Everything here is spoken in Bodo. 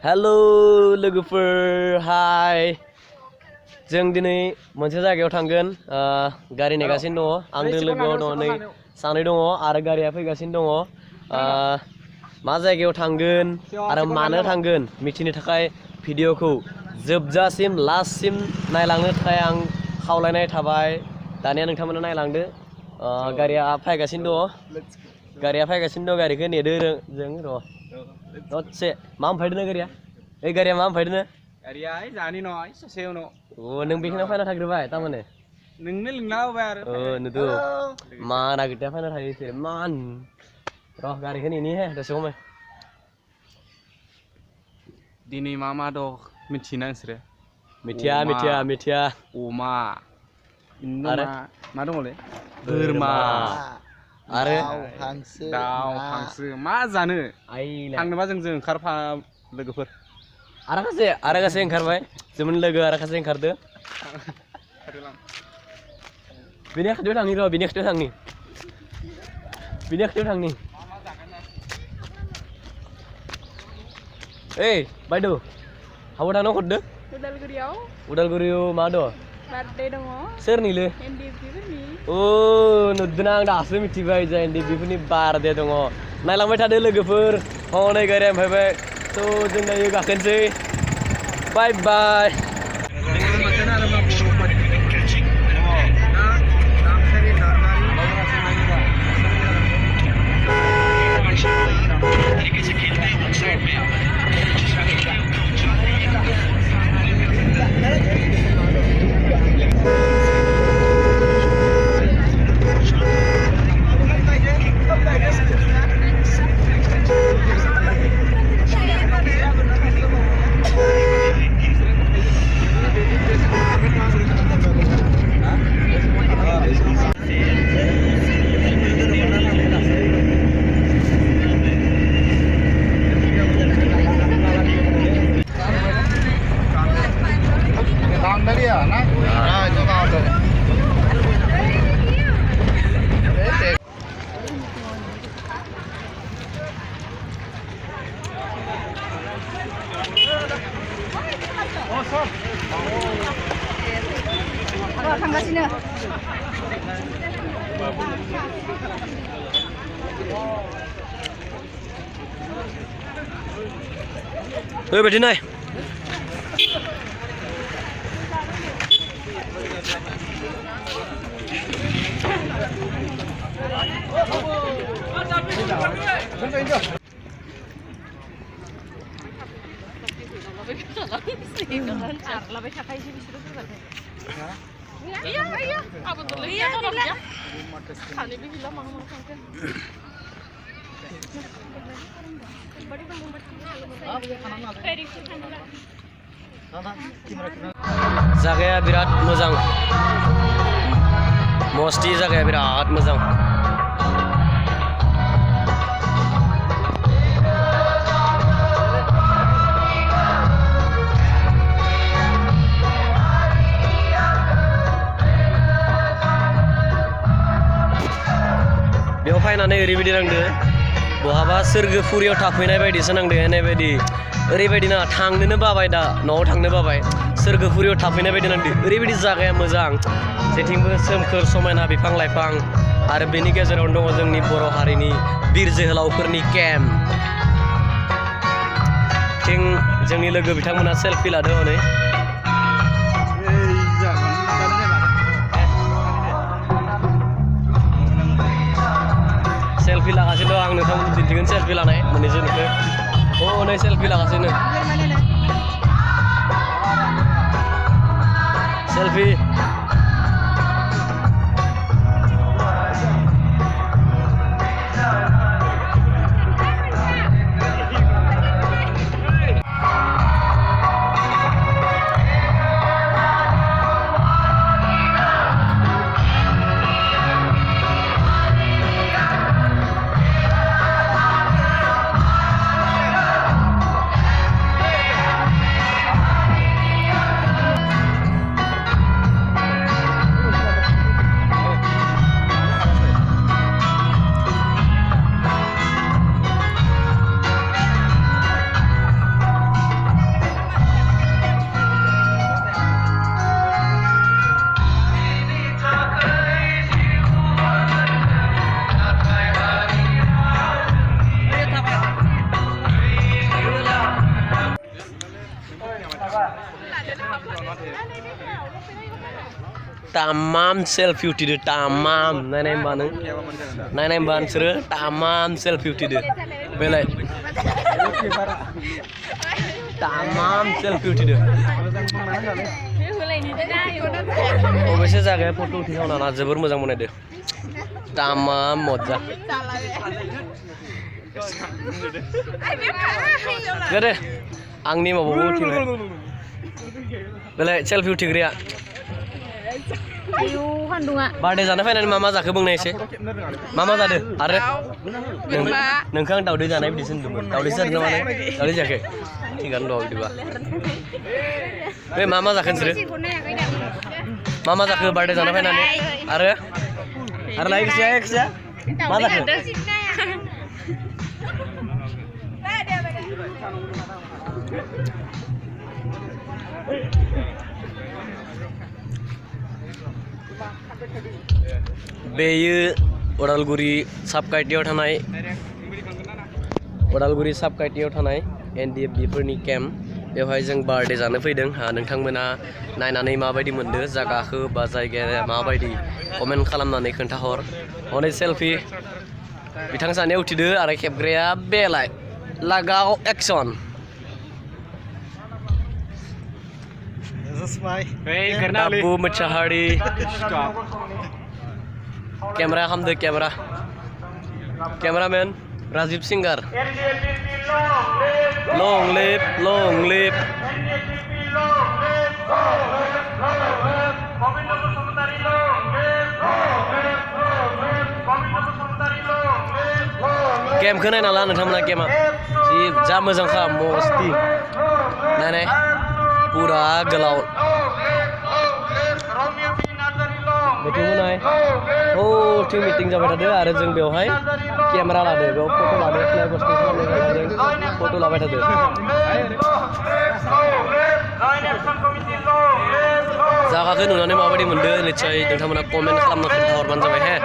हेलो लोगोफोर हाय जों दिनै मोनसे जायगायाव थांगोन गारि नेगासिनो दङ आंजों लोगोआव दङ नै सानै दङ आरो गारिया फैगासिनो दङ मा जायगायाव थांगोन आरो मानो थांगोन मिथिनो थाखाय भिडिअखौ जोबजासिम लास्टसिम नायलांनो थाखाय आं खावलायनाय थाबाय दानिया नोंथांमोना नायलांदो गारिया फैगासिनो दङ गारिखौ नेदो जों र' दसे मा फैदों गारिया ओइ गारिया मा फैदों गारिया जानि नय ससे उनाव अ नों बेखिनियाव फैना थाग्रोबाय तारमाने नोंनो लिंना होबाय आरो नुदो मा नागिरदों फैना थायोसै मान र' गारिखौ नेनि हे दसे समय दिनै मा दं मिथियोना नोंसोरो मिथिया अमा आरो मा दङलै बोरमा आरो दाउ हांसो मा जानो थांनोबा जों ओंखारफा लोगोफोर आरो गासै ओंखारबाय जोंनि लोगो आरो गासै ओंखारदो बेनि खाथियाव थांनि र' बेनि खाथियाव थांनि ओइ बायद' हाबो थांनो हरदो उदालगुरियाव मा दं बार्थडे दङ सोरनिलै एनडिएफबि अ नुदों आं दासो मिथिबाय जे एनडिएफबि बार्थडे दङ नायलांबाय थादो लोगोफोर हनै गारिया फैबाय थ' जों दायो गाखोनोसै बाय बाय थांगासिनो ओइबायदि नाय जागाया बिराद मोजां मस्ती जागाया बिराद मोजां बेयाव फैनानै ओरैबायदि नांदो बहाबा सोरगोफुरियाव थाफैनाय बायदिसो नांदो होननाय बायदि ओरैबायदि ना थांनोनो बाबाय दा न'आव थांनो बाबाय सोरगोफुरियाव थाफैनाय बायदि नांदो ओरैबायदि जागाया मोजां जेथिंबो सोमखोर समायना बिफां लाइफां आरो बेनि गेजेरावनो दङ जोंनि बर' हारिनि बिर जोहोलावफोरनि केम्प थिं जोंनि लोगो बिथांमोना सेल्फि लादों हनै सेल्फि लागासिनो दं आं नोंथांमोनखौ दिन्थिगोन सेल्फि लानाय मोननैसो नुदों हनै सेल्फि लागासिनो सेल्फि tamam selfie uthidो tamam नायनाय होमबा नों नायनाय होमबा नोंसोरो tamam selfie उथিदो बेलाय tamam selfie उथিदो अबेसे जागाया फट' उथिखावना जोबोर मोजां बनायदो tamam मजा गदे आंनि माबाखौ उथिबाय बेलाय सेल्फि उथिग्राया आयु सान्दुङा बार्थडे जानो फैनानै मा जाखो बुंनाय एसे मा जादो आरो नोंखौ आं दावदै जानाय बिदिसो होनदोंमोन दावदैसो जादों नामा दावदै जायाखै थिगानो दं बिदिबा बे मा जाखो नोंसोरो मा जाखो बार्थडे जानो फैनानै आरो लाइक जाया मा जाखो बेयो उदालगुरि साबकाइटियाव थानाय NDFB फोरनि केम्प बेवहाय जों बार्थडे जानो फैदों नोंथांमोना नायनानै माबायदि मोनदो जायगाखौ बा जायगाया माबायदि कमेन्ट खालामनानै खोन्थाहर हनै सेल्फि बिथां सानैया उथिदो आरो खेबग्राया बेलाय लागाव एक्सन बाबु मोसाहारि कैमरा हामदो कैमरामैन राजीव सिंगार long live गेम खौ नायना ला नोंथांमोना गेमा जि जा मोजांखा मस्ति नायनाय पुरा गोलाव मिटिं होनाय थिं मिटिं जाबाय थादो आरो जों बेवहाय केमेरा लादो बेयाव फट' लादो फ्लाइ पस्टिं खालामनाय जों फट' लाबाय थादो जायगाखौ नुनानै माबायदि मोनदो निस्सय नोंथांमोना कमेन्ट खालामना खोन्थाहरबानो जाबाय हे